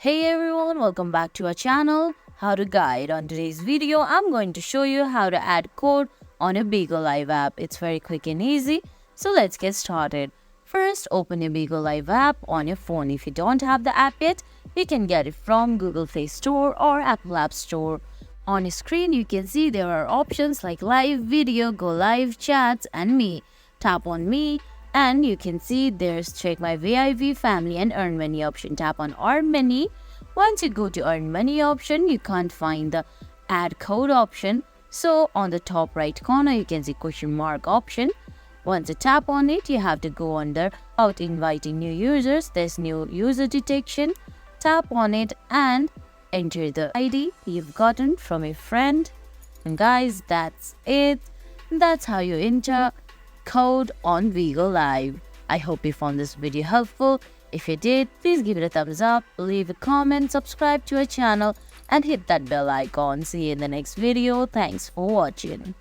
Hey everyone, welcome back to our channel, How to Guide. On today's video, I'm going to show you how to add code on your Bigo Live app. It's very quick and easy, so let's get started. First, open your Bigo Live app on your phone. If you don't have the app yet, you can get it from Google Play Store or Apple App Store. On your screen, you can see there are options like live video, go live, chats, and me. Tap on me and you can see there's check my VIP family and earn money option. Tap on earn money. Once you go to earn money option, you can't find the add code option. So on the top right corner, you can see question mark option. Once you tap on it, you have to go under about inviting new users. There's new user detection. Tap on it and enter the ID you've gotten from a friend. And guys, that's it. That's how you enter code on Bigo Live. I hope you found this video helpful. If you did, please give it a thumbs up, leave a comment, subscribe to our channel, and hit that bell icon. See you in the next video. Thanks for watching.